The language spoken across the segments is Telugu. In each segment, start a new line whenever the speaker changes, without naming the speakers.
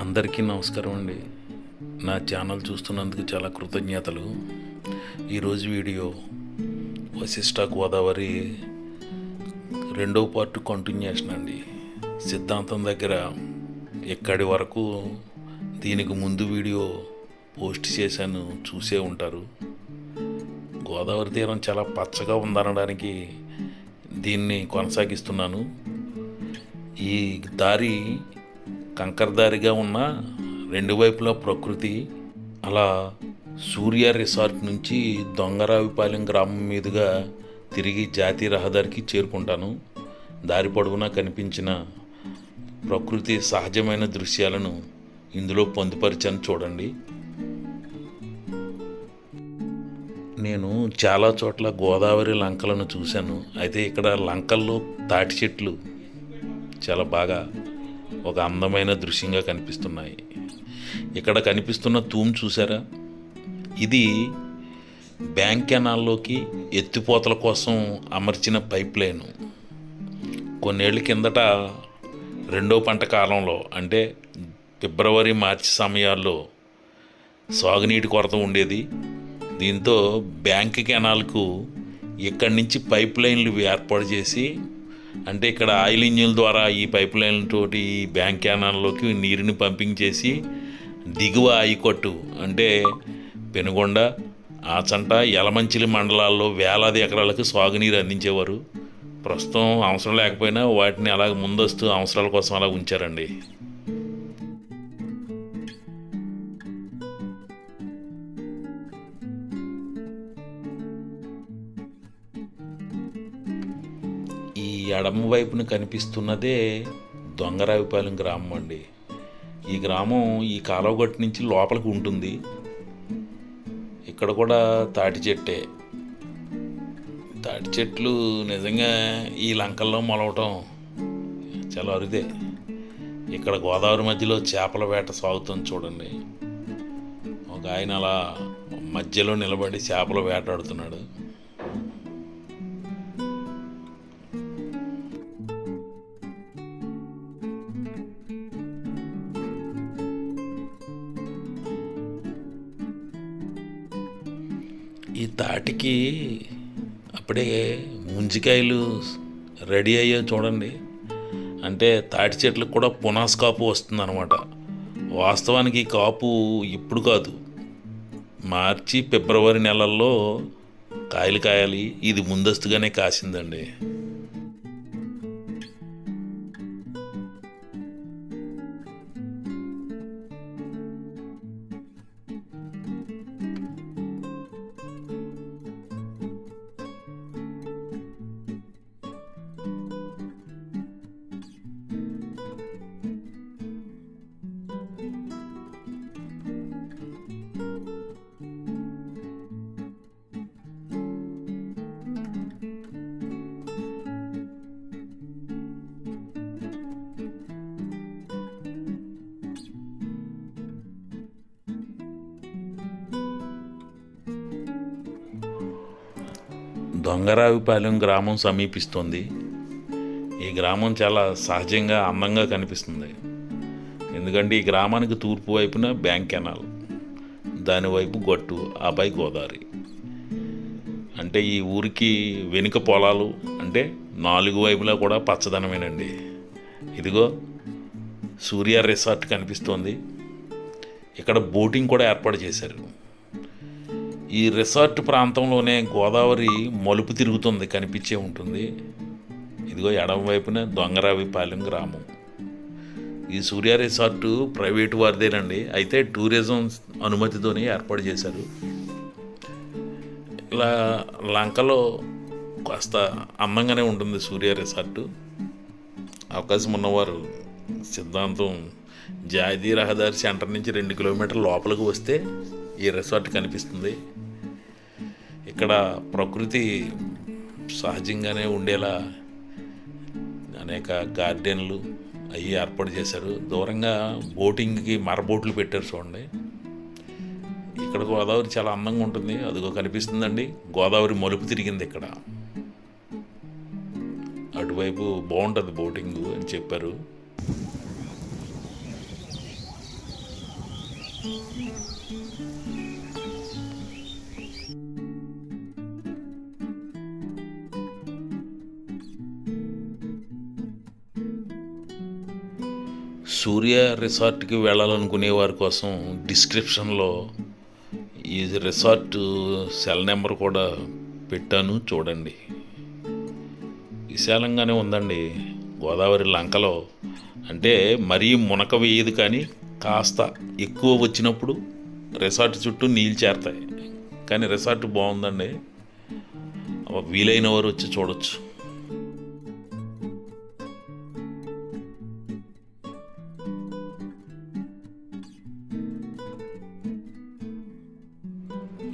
అందరికీ నమస్కారం అండి. నా ఛానల్ చూస్తున్నందుకు చాలా కృతజ్ఞతలు. ఈరోజు వీడియో వశిష్ట గోదావరి రెండవ పార్ట్ కంటిన్యూషన్ అండి. సిద్ధాంతం దగ్గర ఎక్కడి వరకు దీనికి ముందు వీడియో పోస్ట్ చేశాను, చూసే ఉంటారు. గోదావరి తీరం చాలా పచ్చగా ఉందనడానికి దీన్ని కొనసాగిస్తున్నాను. ఈ దారి కంకరదారిగా ఉన్న రెండు వైపులా ప్రకృతి. అలా సూర్య రిసార్ట్ నుంచి దొంగరావిపాలెం గ్రామం మీదుగా తిరిగి జాతీయ రహదారికి చేరుకుంటాను. దారి పొడవునా కనిపించిన ప్రకృతి సహజమైన దృశ్యాలను ఇందులో పొందుపరిచాను, చూడండి. నేను చాలా చోట్ల గోదావరి లంకలను చూశాను. అయితే ఇక్కడ లంకల్లో తాటి చెట్లు చాలా బాగా ఒక అందమైన దృశ్యంగా కనిపిస్తున్నాయి. ఇక్కడ కనిపిస్తున్న తూము చూసారా? ఇది బ్యాంక్ కెనాల్లోకి ఎత్తిపోతల కోసం అమర్చిన పైప్ లైన్. కొన్నేళ్ల కిందట రెండో పంట కాలంలో, అంటే ఫిబ్రవరి మార్చి సమయాల్లో సాగునీటి కొరత ఉండేది. దీంతో బ్యాంక్ కెనాల్కు ఇక్కడి నుంచి పైప్ లైన్లు ఏర్పాటు చేసి, అంటే ఇక్కడ ఆయిల్ ఇంజిన్ల ద్వారా ఈ పైప్ లైన్లతోటి ఈ బ్యాంక్ కెనాల్లోకి నీరుని పంపింగ్ చేసి దిగువ ఆయకట్టు, అంటే పెనుగొండ, ఆచంట, యలమంచిలి మండలాల్లో వేలాది ఎకరాలకు సాగునీరు అందించేవారు. ప్రస్తుతం అవసరం లేకపోయినా వాటిని అలాగ ముందస్తు అవసరాల కోసం అలా ఉంచారండి. ఈ ఎడమ వైపున కనిపిస్తున్నదే దొంగరావిపాలెం గ్రామం అండి. ఈ గ్రామం ఈ కాలువగట్టు నుంచి లోపలికి ఉంటుంది. ఇక్కడ కూడా తాటి చెట్టే. తాటి చెట్లు నిజంగా ఈ లంకల్లో మొలవటం చాలా అరుదే. ఇక్కడ గోదావరి మధ్యలో చేపల వేట సాగుతుంది, చూడండి. ఒక ఆయన అలా మధ్యలో నిలబడి చేపలు వేటాడుతున్నాడు. ఈ తాటికి అప్పుడే ముంజికాయలు రెడీ అయ్యో, చూడండి. అంటే తాటి చెట్లకు కూడా పునాస్ కాపు వస్తుందన్నమాట. వాస్తవానికి ఈ కాపు ఇప్పుడు కాదు, మార్చి ఫిబ్రవరి నెలల్లో కాయలు కాయాలి. ఇది ముందస్తుగానే కాసిందండి. దొంగరావిపాలెం గ్రామం సమీపిస్తుంది. ఈ గ్రామం చాలా సహజంగా అందంగా కనిపిస్తుంది. ఎందుకంటే ఈ గ్రామానికి తూర్పు వైపున బ్యాంక్ కెనాల్, దానివైపు గట్టు, ఆపై గోదావరి. అంటే ఈ ఊరికి వెనుక పొలాలు, అంటే నాలుగు వైపులా కూడా పచ్చదనమేనండి. ఇదిగో సూర్య రిసార్ట్ కనిపిస్తోంది. ఇక్కడ బోటింగ్ కూడా ఏర్పాటు చేశారు. ఈ రిసార్ట్ ప్రాంతంలోనే గోదావరి మలుపు తిరుగుతుంది, కనిపించే ఉంటుంది. ఇదిగో ఎడమ వైపున దొంగరావిపాలెం గ్రామం. ఈ సూర్య రిసార్టు ప్రైవేటు వారిదేనండి. అయితే టూరిజం అనుమతితోనే ఏర్పాటు చేశారు. ఇలా లంకలో కాస్త అందంగానే ఉంటుంది సూర్య రిసార్టు. అవకాశం ఉన్నవారు సిద్ధాంతం జాతీయ రహదారి సెంటర్ నుంచి 2 కిలోమీటర్ల లోపలికి వస్తే ఈ రిసార్ట్ కనిపిస్తుంది. ఇక్కడ ప్రకృతి సహజంగానే ఉండేలా అనేక గార్డెన్లు అవి ఏర్పాటు చేశారు. దూరంగా బోటింగ్కి మరబోట్లు పెట్టారు, చూడండి. ఇక్కడ గోదావరి చాలా అందంగా ఉంటుంది. అదిగో కనిపిస్తుందండి, గోదావరి మలుపు తిరిగింది ఇక్కడ. అటువైపు బాగుంటుంది బోటింగ్ అని చెప్పారు. సూర్య రిసార్ట్కి వెళ్ళాలనుకునే వారి కోసం డిస్క్రిప్షన్లో ఈ రిసార్ట్ సెల్ నెంబర్ కూడా పెట్టాను, చూడండి. విశాలంగానే ఉందండి. గోదావరి లంకలో అంటే మరీ మునక వేయదు, కానీ కాస్త ఎక్కువ వచ్చినప్పుడు రిసార్ట్ చుట్టూ నీళ్ళు చేరతాయి. కానీ రిసార్ట్ బాగుందండి, వీలైన వారు వచ్చి చూడొచ్చు.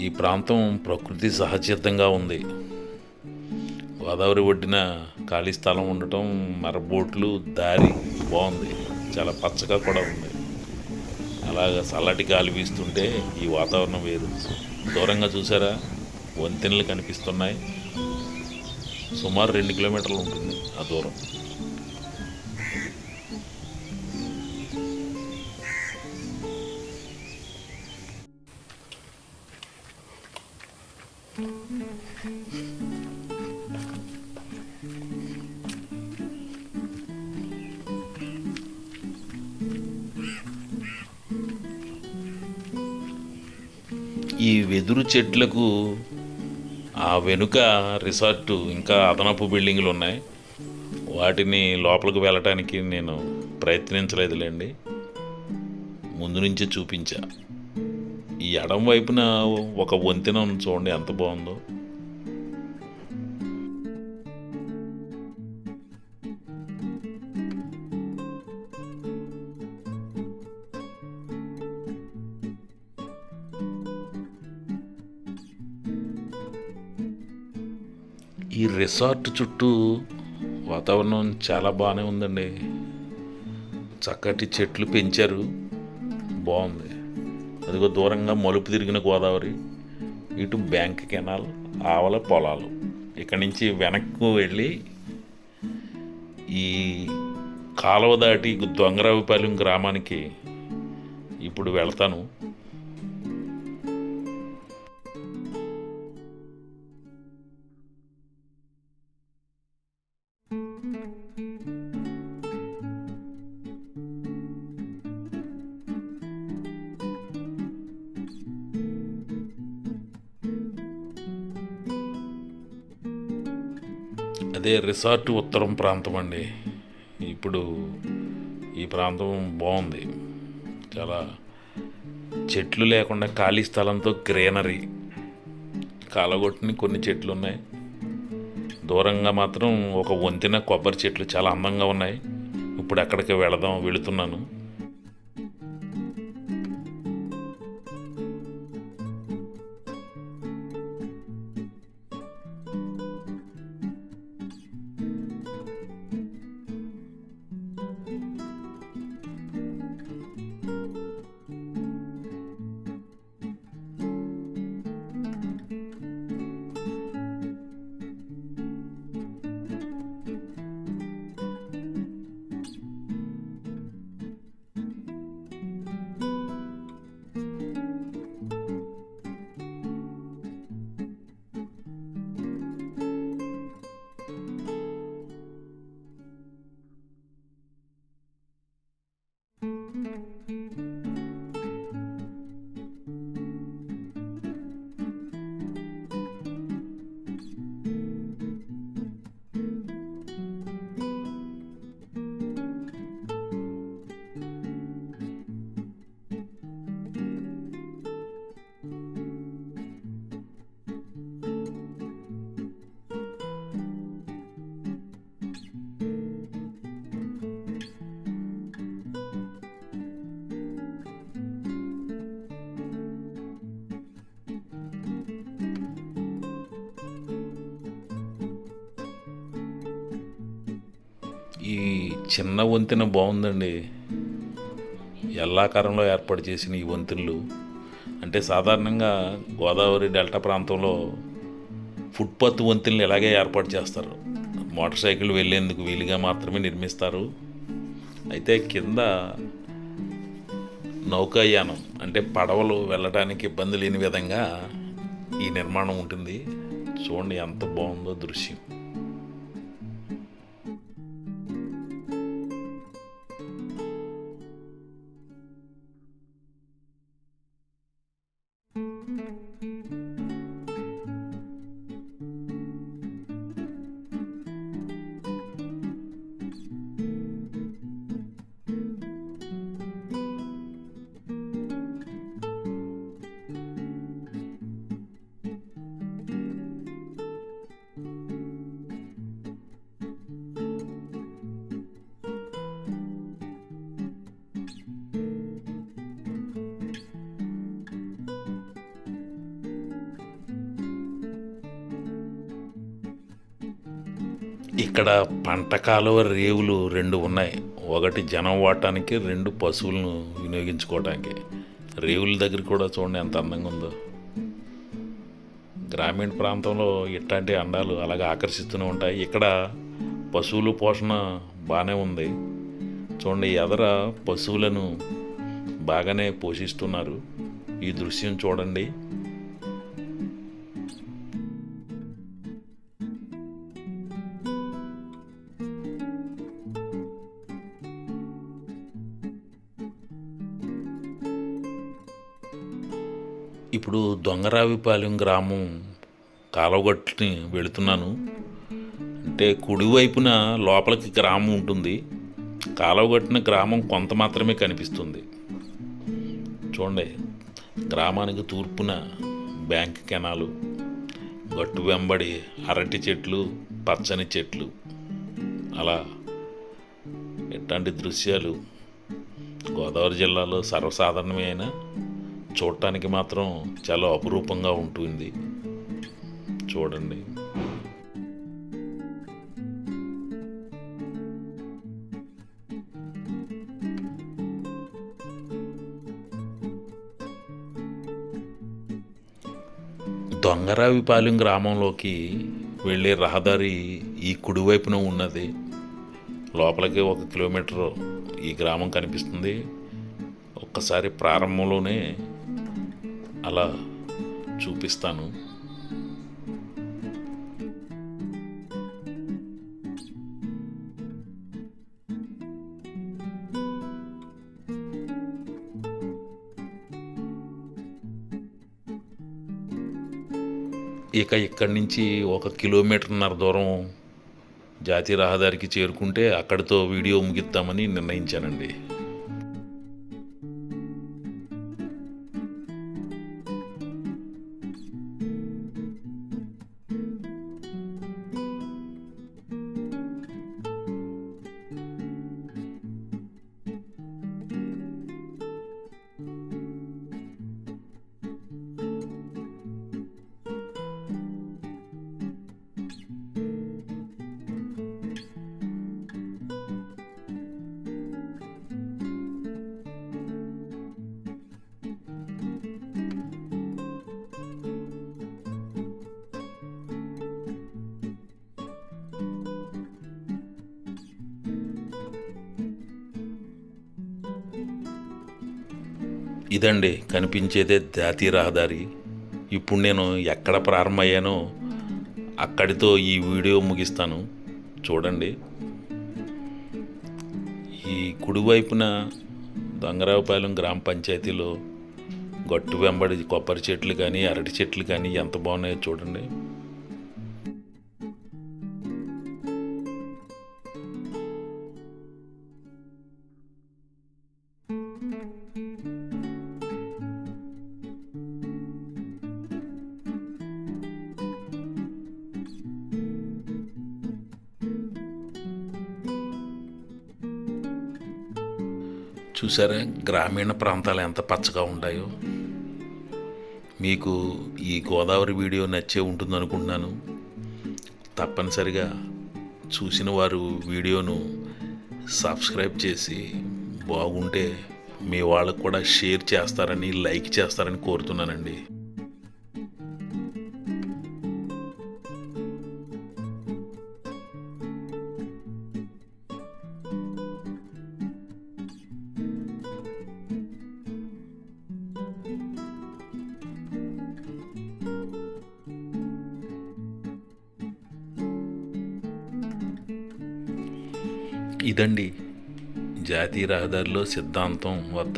ఈ ప్రాంతం ప్రకృతి సహజసిద్ధంగా ఉంది. గోదావరి ఒడ్డున ఖాళీ స్థలం ఉండటం, మరబోట్లు, దారి బాగుంది, చాలా పచ్చగా కూడా ఉంది. అలాగ చల్లటి గాలి వీస్తుంటే ఈ వాతావరణం వేరు. దూరంగా చూసారా, వంతెనలు కనిపిస్తున్నాయి. సుమారు 2 కిలోమీటర్లు ఉంటుంది ఆ దూరం. ఈ వెదురు చెట్లకు ఆ వెనుక రిసార్టు ఇంకా అదనపు బిల్డింగులు ఉన్నాయి. వాటిని లోపలికి వెళ్ళటానికి నేను ప్రయత్నించలేదులేండి, ముందు నుంచే చూపించా. ఈ ఎడం వైపున ఒక వంతెన ఉంది, చూడండి ఎంత బాగుందో. ఈ రిసార్ట్ చుట్టూ వాతావరణం చాలా బాగానే ఉందండి. చక్కటి చెట్లు పెంచారు, బాగుంది. అదిగో దూరంగా మలుపు తిరిగిన గోదావరి, ఇటు బ్యాంక్ కెనాల్, ఆవల పొలాలు. ఇక్కడి నుంచి వెనక్కు వెళ్ళి ఈ కాలువ దాటి దొంగరావుపాలెం గ్రామానికి ఇప్పుడు వెళ్తాను. అదే రిసార్ట్ ఉత్తరం ప్రాంతం అండి. ఇప్పుడు ఈ ప్రాంతం బాగుంది, చాలా చెట్లు లేకుండా ఖాళీ స్థలంతో గ్రీనరీ. కాలగొట్టిన కొన్ని చెట్లు ఉన్నాయి. దూరంగా మాత్రం ఒక వంతెన, కొబ్బరి చెట్లు చాలా అందంగా ఉన్నాయి. ఇప్పుడు అక్కడికి వెళుతున్నాను. ఈ చిన్న వంతెన బాగుందండి. ఎల్లాకారంలో ఏర్పాటు చేసిన ఈ వంతెనలు అంటే సాధారణంగా గోదావరి డెల్టా ప్రాంతంలో ఫుట్పాత్ వంతెనలు ఇలాగే ఏర్పాటు చేస్తారు. మోటార్ సైకిల్ వెళ్ళేందుకు వీలుగా మాత్రమే నిర్మిస్తారు. అయితే కింద నౌకాయానం అంటే పడవలు వెళ్ళడానికి ఇబ్బంది లేని విధంగా ఈ నిర్మాణం ఉంటుంది. చూడండి ఎంత బాగుందో దృశ్యం. ఇక్కడ పంట కాలువ రేవులు 2 ఉన్నాయి. ఒకటి జనం వాడటానికి, 2 పశువులను వినియోగించుకోవటానికి. రేవుల దగ్గర కూడా చూడండి ఎంత అందంగా ఉందో. గ్రామీణ ప్రాంతంలో ఇట్లాంటి అందాలు అలాగే ఆకర్షిస్తూనే ఉంటాయి. ఇక్కడ పశువుల పోషణ బాగానే ఉంది. చూడండి ఎదర పశువులను బాగానే పోషిస్తున్నారు. ఈ దృశ్యం చూడండి. ఇప్పుడు దొంగరావిపాలెం గ్రామం కాలువగట్టుని వెళుతున్నాను. అంటే కుడివైపున లోపలికి గ్రామం ఉంటుంది. కాలువగట్టున గ్రామం కొంత మాత్రమే కనిపిస్తుంది. చూడండి గ్రామానికి తూర్పున బ్యాంక్ కెనాలు, గట్టు వెంబడి అరటి చెట్లు, పచ్చని చెట్లు, అలా ఇట్లాంటి దృశ్యాలు గోదావరి జిల్లాలో సర్వసాధారణమే అయినా చూడటానికి మాత్రం చాలా అపురూపంగా ఉంటుంది. చూడండి దొంగరావిపాలెం గ్రామంలోకి వెళ్ళే రహదారి ఈ కుడివైపున ఉన్నది. లోపలికి 1 కిలోమీటర్ ఈ గ్రామం కనిపిస్తుంది. ఒక్కసారి ప్రారంభంలోనే అలా చూపిస్తాను. ఇక ఇక్కడి నుంచి 1 కిలోమీటర్న్నర దూరం జాతీయ రహదారికి చేరుకుంటే అక్కడితో వీడియో ముగిద్దామని నిర్ణయించానండి. ఇదండి కనిపించేదే జాతీయ రహదారి. ఇప్పుడు నేను ఎక్కడ ప్రారంభమయ్యానో అక్కడితో ఈ వీడియో ముగిస్తాను. చూడండి ఈ కుడివైపున దొంగరావుపాలెం గ్రామ పంచాయతీలో గట్టు వెంబడి కొబ్బరి చెట్లు కానీ అరటి చెట్లు కానీ ఎంత బాగున్నాయో చూడండి. చూసారా గ్రామీణ ప్రాంతాలు ఎంత పచ్చగా ఉంటాయో. మీకు ఈ గోదావరి వీడియో నచ్చే ఉంటుంది అనుకుంటున్నాను. తప్పనిసరిగా చూసిన వారు వీడియోను సబ్స్క్రైబ్ చేసి బాగుంటే మీ వాళ్ళకు కూడా షేర్ చేస్తారని, లైక్ చేస్తారని కోరుతున్నానండి. ఇదండి జాతీయ రహదారిలో సిద్ధాంతం వద్ద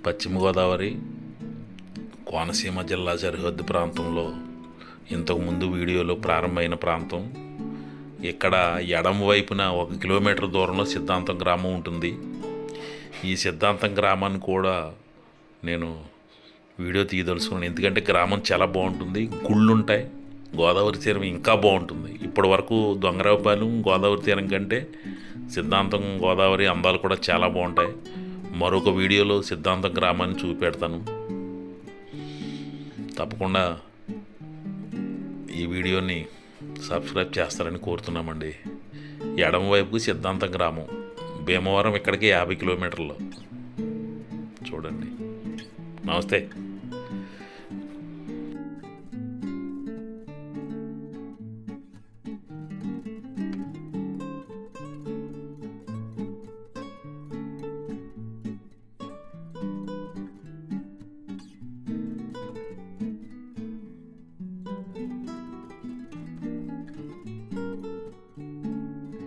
పశ్చిమ గోదావరి కోనసీమ జిల్లా సరిహద్దు ప్రాంతంలో ఇంతకుముందు వీడియోలో ప్రారంభమైన ప్రాంతం. ఇక్కడ ఎడమ వైపున 1 కిలోమీటర్ దూరంలో సిద్ధాంతం గ్రామం ఉంటుంది. ఈ సిద్ధాంతం గ్రామాన్ని కూడా నేను వీడియో తీయదలుచుకున్నాను, ఎందుకంటే గ్రామం చాలా బాగుంటుంది. గుళ్ళు ఉంటాయి, గోదావరి తీరం ఇంకా బాగుంటుంది. ఇప్పటి వరకు దొంగరావుపాలెం గోదావరి తీరం కంటే సిద్ధాంతం గోదావరి అందాలు కూడా చాలా బాగుంటాయి. మరొక వీడియోలో సిద్ధాంతం గ్రామాన్ని చూపెడతాను. తప్పకుండా ఈ వీడియోని సబ్స్క్రైబ్ చేస్తారని కోరుతున్నామండి. ఎడమవైపు సిద్ధాంతం గ్రామం, భీమవరం ఇక్కడికి 50 కిలోమీటర్లు. చూడండి. నమస్తే.